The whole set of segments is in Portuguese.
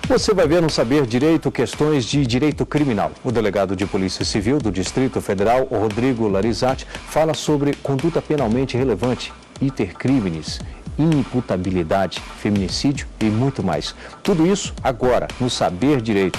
Você vai ver no Saber Direito questões de direito criminal. O delegado de Polícia Civil do Distrito Federal, Rodrigo Larizatti, fala sobre conduta penalmente relevante, iter criminis, inimputabilidade, feminicídio e muito mais. Tudo isso agora no Saber Direito.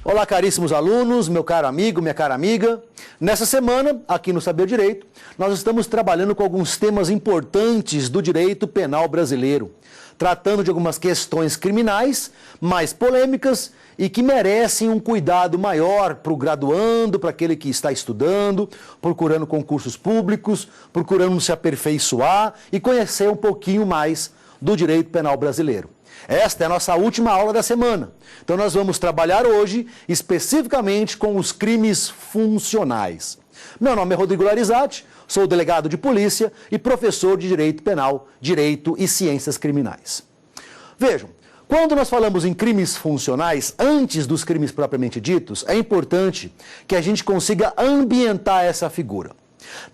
Olá, caríssimos alunos, meu caro amigo, minha cara amiga. Nessa semana, aqui no Saber Direito, nós estamos trabalhando com alguns temas importantes do direito penal brasileiro, tratando de algumas questões criminais mais polêmicas e que merecem um cuidado maior para o graduando, para aquele que está estudando, procurando concursos públicos, procurando se aperfeiçoar e conhecer um pouquinho mais do direito penal brasileiro. Esta é a nossa última aula da semana. Então nós vamos trabalhar hoje especificamente com os crimes funcionais. Meu nome é Rodrigo Larizatti, sou delegado de polícia e professor de Direito Penal, Direito e Ciências Criminais. Vejam, quando nós falamos em crimes funcionais, antes dos crimes propriamente ditos, é importante que a gente consiga ambientar essa figura.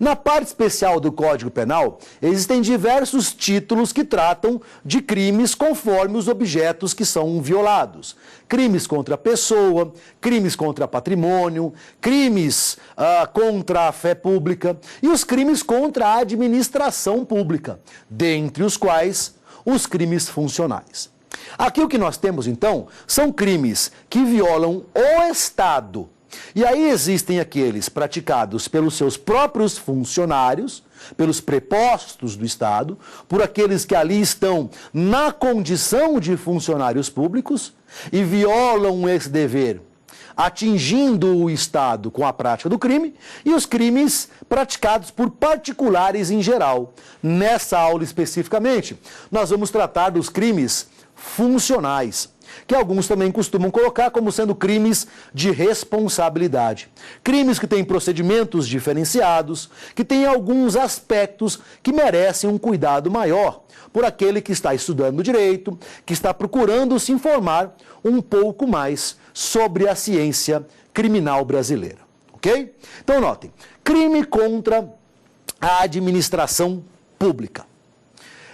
Na parte especial do Código Penal, existem diversos títulos que tratam de crimes conforme os objetos que são violados. Crimes contra a pessoa, crimes contra patrimônio, crimes contra a fé pública e os crimes contra a administração pública, dentre os quais os crimes funcionais. Aqui o que nós temos, então, são crimes que violam o Estado. E aí existem aqueles praticados pelos seus próprios funcionários, pelos prepostos do Estado, por aqueles que ali estão na condição de funcionários públicos e violam esse dever, atingindo o Estado com a prática do crime, e os crimes praticados por particulares em geral. Nessa aula especificamente, nós vamos tratar dos crimes funcionais, que alguns também costumam colocar como sendo crimes de responsabilidade. Crimes que têm procedimentos diferenciados, que têm alguns aspectos que merecem um cuidado maior por aquele que está estudando direito, que está procurando se informar um pouco mais sobre a ciência criminal brasileira. Ok? Então notem, crime contra a administração pública.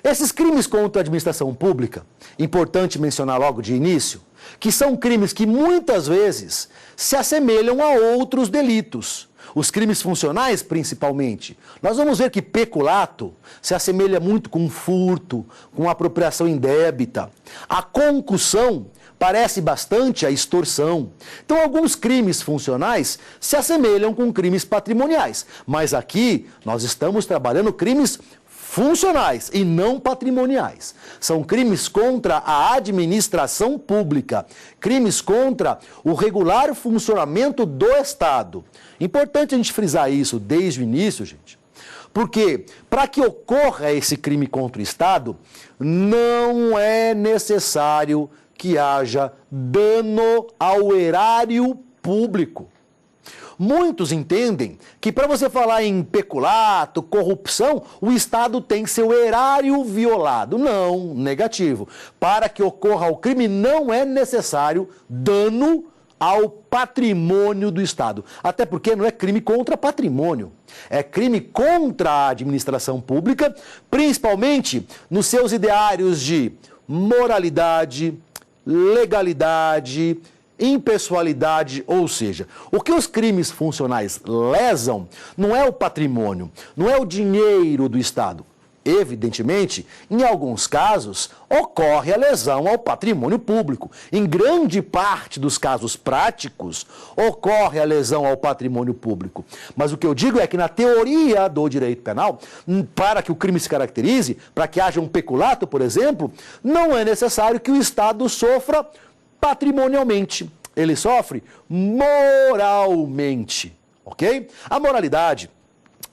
Esses crimes contra a administração pública, importante mencionar logo de início, que são crimes que muitas vezes se assemelham a outros delitos. Os crimes funcionais, principalmente. Nós vamos ver que peculato se assemelha muito com furto, com apropriação indébita. A concussão parece bastante a extorsão. Então, alguns crimes funcionais se assemelham com crimes patrimoniais. Mas aqui nós estamos trabalhando crimes funcionais e não patrimoniais. São crimes contra a administração pública, crimes contra o regular funcionamento do Estado. Importante a gente frisar isso desde o início, gente, porque para que ocorra esse crime contra o Estado, não é necessário que haja dano ao erário público. Muitos entendem que para você falar em peculato, corrupção, o Estado tem seu erário violado. Não, negativo. Para que ocorra o crime não é necessário dano ao patrimônio do Estado. Até porque não é crime contra patrimônio. É crime contra a administração pública, principalmente nos seus ideários de moralidade, legalidade, impessoalidade, ou seja, o que os crimes funcionais lesam não é o patrimônio, não é o dinheiro do Estado. Evidentemente, em alguns casos, ocorre a lesão ao patrimônio público. Em grande parte dos casos práticos, ocorre a lesão ao patrimônio público. Mas o que eu digo é que na teoria do direito penal, para que o crime se caracterize, para que haja um peculato, por exemplo, não é necessário que o Estado sofra patrimonialmente, ele sofre moralmente, ok? A moralidade,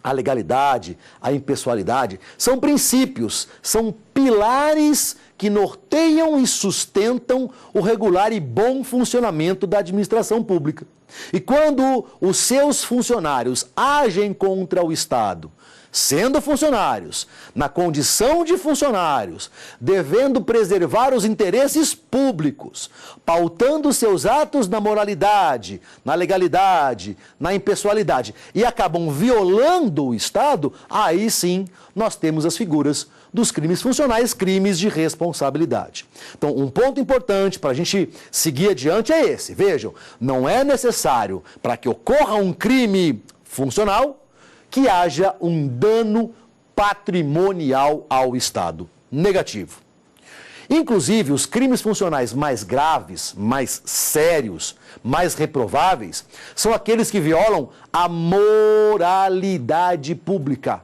a legalidade, a impessoalidade são princípios, são pilares que norteiam e sustentam o regular e bom funcionamento da administração pública. E quando os seus funcionários agem contra o Estado, sendo funcionários, na condição de funcionários, devendo preservar os interesses públicos, pautando seus atos na moralidade, na legalidade, na impessoalidade, e acabam violando o Estado, aí sim nós temos as figuras dos crimes funcionais, crimes de responsabilidade. Então, um ponto importante para a gente seguir adiante é esse. Vejam, não é necessário, para que ocorra um crime funcional, que haja um dano patrimonial ao Estado. Negativo. Inclusive, os crimes funcionais mais graves, mais sérios, mais reprováveis, são aqueles que violam a moralidade pública.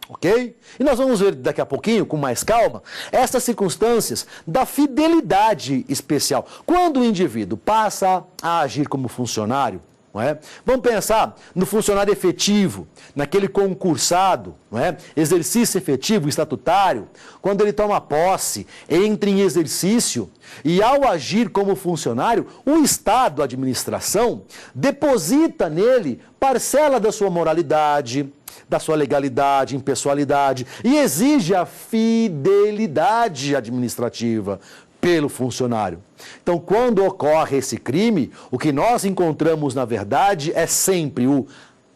Ok? E nós vamos ver daqui a pouquinho, com mais calma, essas circunstâncias da fidelidade especial. Quando o indivíduo passa a agir como funcionário, não é? Vamos pensar no funcionário efetivo, naquele concursado, não é? Exercício efetivo, estatutário, quando ele toma posse, entra em exercício e ao agir como funcionário, o Estado, a administração, deposita nele parcela da sua moralidade, da sua legalidade, impessoalidade e exige a fidelidade administrativa pelo funcionário. Então, quando ocorre esse crime, o que nós encontramos, na verdade, é sempre o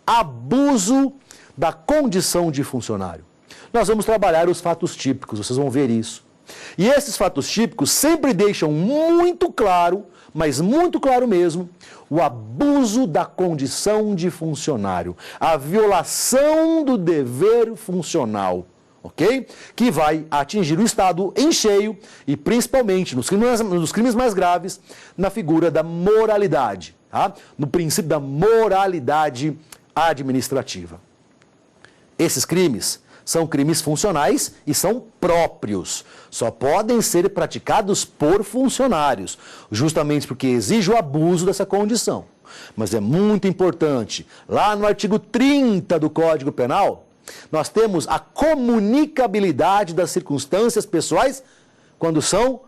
abuso da condição de funcionário. Nós vamos trabalhar os fatos típicos, vocês vão ver isso. E esses fatos típicos sempre deixam muito claro, mas muito claro mesmo, o abuso da condição de funcionário, a violação do dever funcional. Ok? Que vai atingir o Estado em cheio e principalmente nos crimes mais graves, na figura da moralidade, tá? No princípio da moralidade administrativa. Esses crimes são crimes funcionais e são próprios. Só podem ser praticados por funcionários, justamente porque exige o abuso dessa condição. Mas é muito importante, lá no artigo 30 do Código Penal, nós temos a comunicabilidade das circunstâncias pessoais quando são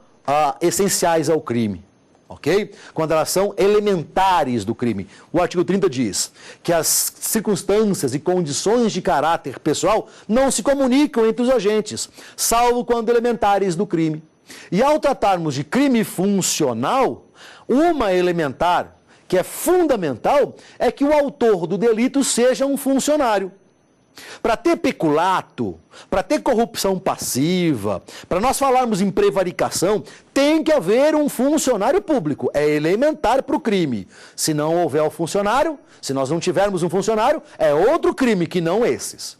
essenciais ao crime, ok? Quando elas são elementares do crime. O artigo 30 diz que as circunstâncias e condições de caráter pessoal não se comunicam entre os agentes, salvo quando elementares do crime. E ao tratarmos de crime funcional, uma elementar que é fundamental é que o autor do delito seja um funcionário. Para ter peculato, para ter corrupção passiva, para nós falarmos em prevaricação, tem que haver um funcionário público. É elementar para o crime. Se não houver o funcionário, se nós não tivermos um funcionário, é outro crime que não esses.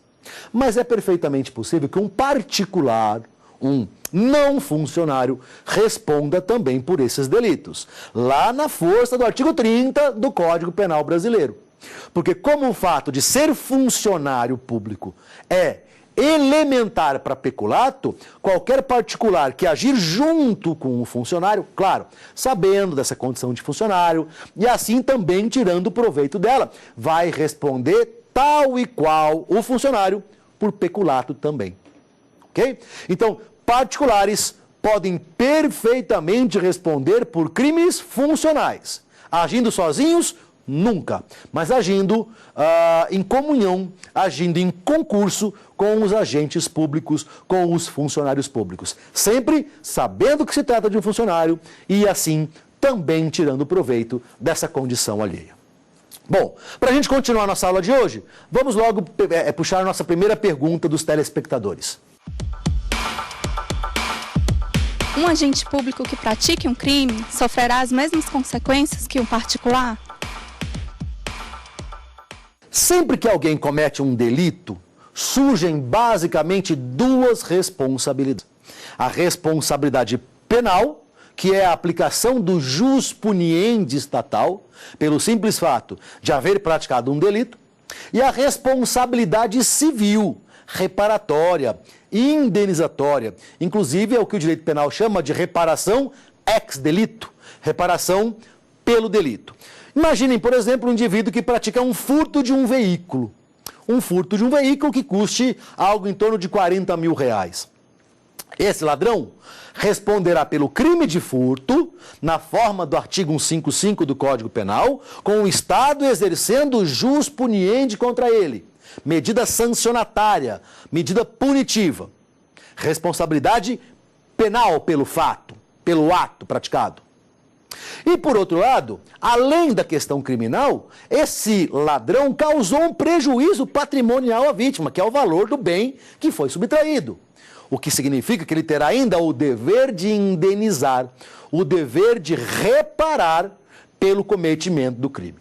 Mas é perfeitamente possível que um particular, um não funcionário, responda também por esses delitos. Lá na força do artigo 30 do Código Penal brasileiro. Porque como o fato de ser funcionário público é elementar para peculato, qualquer particular que agir junto com o funcionário, claro, sabendo dessa condição de funcionário e assim também tirando proveito dela, vai responder tal e qual o funcionário por peculato também. Ok? Então, particulares podem perfeitamente responder por crimes funcionais, agindo sozinhos, nunca, mas agindo em comunhão, agindo em concurso com os agentes públicos, com os funcionários públicos. Sempre sabendo que se trata de um funcionário e assim também tirando proveito dessa condição alheia. Bom, para a gente continuar nossa aula de hoje, vamos logo puxar a nossa primeira pergunta dos telespectadores. Um agente público que pratique um crime sofrerá as mesmas consequências que um particular? Sempre que alguém comete um delito, surgem basicamente duas responsabilidades. A responsabilidade penal, que é a aplicação do jus puniendi estatal, pelo simples fato de haver praticado um delito, e a responsabilidade civil, reparatória, indenizatória. Inclusive é o que o direito penal chama de reparação ex delito, reparação pelo delito. Imaginem, por exemplo, um indivíduo que pratica um furto de um veículo. Um furto de um veículo que custe algo em torno de 40 mil reais. Esse ladrão responderá pelo crime de furto, na forma do artigo 155 do Código Penal, com o Estado exercendo jus puniendi contra ele. medida sancionatária, medida punitiva, responsabilidade penal pelo fato, pelo ato praticado. E, por outro lado, além da questão criminal, esse ladrão causou um prejuízo patrimonial à vítima, que é o valor do bem que foi subtraído. O que significa que ele terá ainda o dever de indenizar, o dever de reparar pelo cometimento do crime.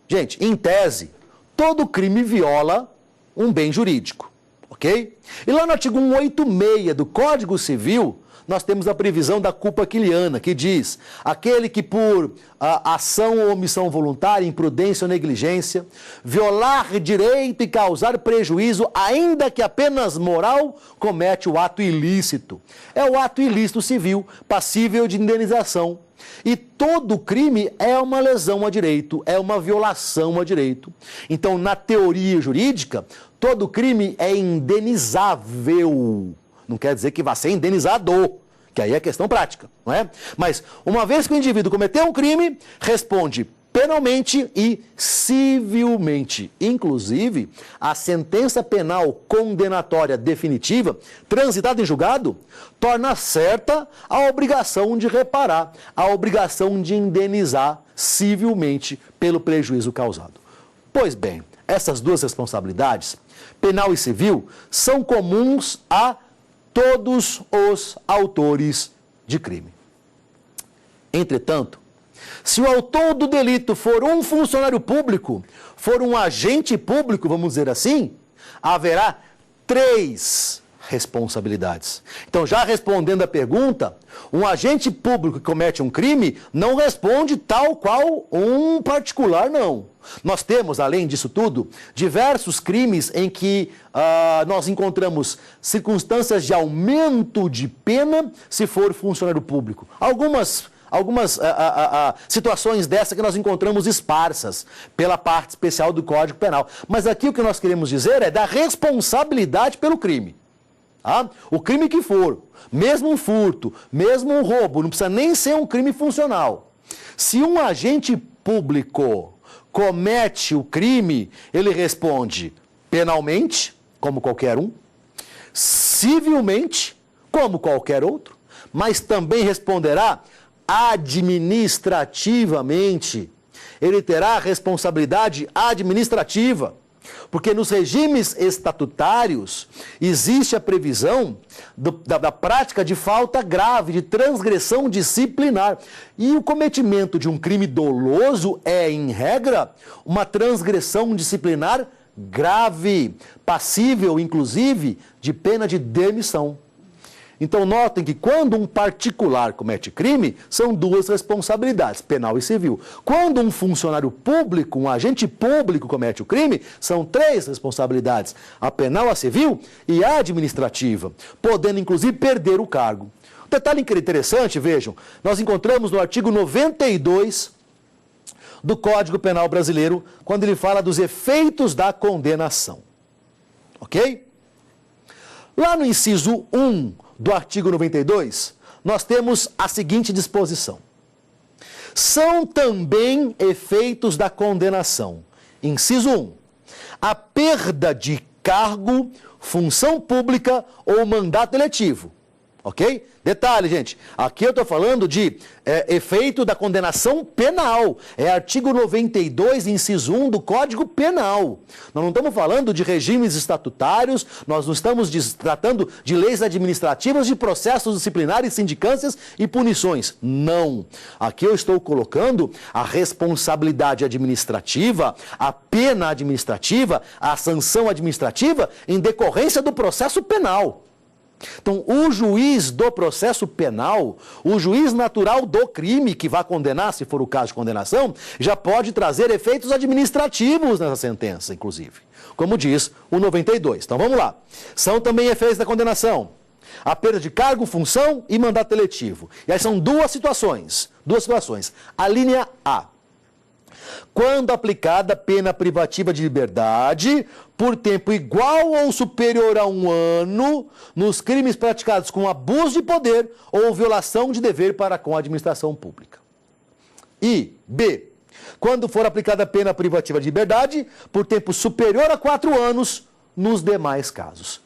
Gente, em tese, todo crime viola um bem jurídico, ok? E lá no artigo 186 do Código Civil, nós temos a previsão da culpa quiliana, que diz: aquele que por ação ou omissão voluntária, imprudência ou negligência, violar direito e causar prejuízo, ainda que apenas moral, comete o ato ilícito. É o ato ilícito civil, passível de indenização. E todo crime é uma lesão a direito, é uma violação a direito. Então, na teoria jurídica, todo crime é indenizável. Não quer dizer que vai ser indenizado, que aí é questão prática, não é? Mas, uma vez que o indivíduo cometeu um crime, responde penalmente e civilmente. Inclusive, a sentença penal condenatória definitiva, transitada em julgado, torna certa a obrigação de reparar, a obrigação de indenizar civilmente pelo prejuízo causado. Pois bem, essas duas responsabilidades, penal e civil, são comuns a todos os autores de crime. Entretanto, se o autor do delito for um funcionário público, for um agente público, vamos dizer assim, haverá 3 responsabilidades. Então, já respondendo a pergunta, um agente público que comete um crime não responde tal qual um particular, não. Nós temos, além disso tudo, diversos crimes em que nós encontramos circunstâncias de aumento de pena se for funcionário público. Algumas situações dessa que nós encontramos esparsas pela parte especial do Código Penal. Mas aqui o que nós queremos dizer é da responsabilidade pelo crime. Tá? O crime que for, mesmo um furto, mesmo um roubo, não precisa nem ser um crime funcional. Se um agente público comete o crime, ele responde penalmente, como qualquer um, civilmente, como qualquer outro, mas também responderá administrativamente. Ele terá responsabilidade administrativa, porque nos regimes estatutários existe a previsão da prática de falta grave, de transgressão disciplinar. E o cometimento de um crime doloso é, em regra, uma transgressão disciplinar grave, passível, inclusive, de pena de demissão. Então, notem que quando um particular comete crime, são 2 responsabilidades, penal e civil. Quando um funcionário público, um agente público comete o crime, são 3 responsabilidades, a penal, a civil e a administrativa, podendo, inclusive, perder o cargo. Um detalhe interessante, vejam, nós encontramos no artigo 92 do Código Penal Brasileiro, quando ele fala dos efeitos da condenação. Ok? Lá no inciso 1 do artigo 92, nós temos a seguinte disposição. São também efeitos da condenação. Inciso 1. A perda de cargo, função pública ou mandato eletivo. Ok? Detalhe, gente, aqui eu estou falando de efeito da condenação penal. É artigo 92, inciso 1 do Código Penal. Nós não estamos falando de regimes estatutários, nós não estamos tratando de leis administrativas, de processos disciplinares, sindicâncias e punições. Não. Aqui eu estou colocando a responsabilidade administrativa, a pena administrativa, a sanção administrativa em decorrência do processo penal. Então, o juiz do processo penal, o juiz natural do crime que vai condenar, se for o caso de condenação, já pode trazer efeitos administrativos nessa sentença, inclusive, como diz o 92. Então, vamos lá. São também efeitos da condenação a perda de cargo, função e mandato eletivo. E aí são 2 situações. A linha A. Quando aplicada pena privativa de liberdade por tempo igual ou superior a 1 ano nos crimes praticados com abuso de poder ou violação de dever para com a administração pública. E B. quando for aplicada a pena privativa de liberdade por tempo superior a 4 anos nos demais casos.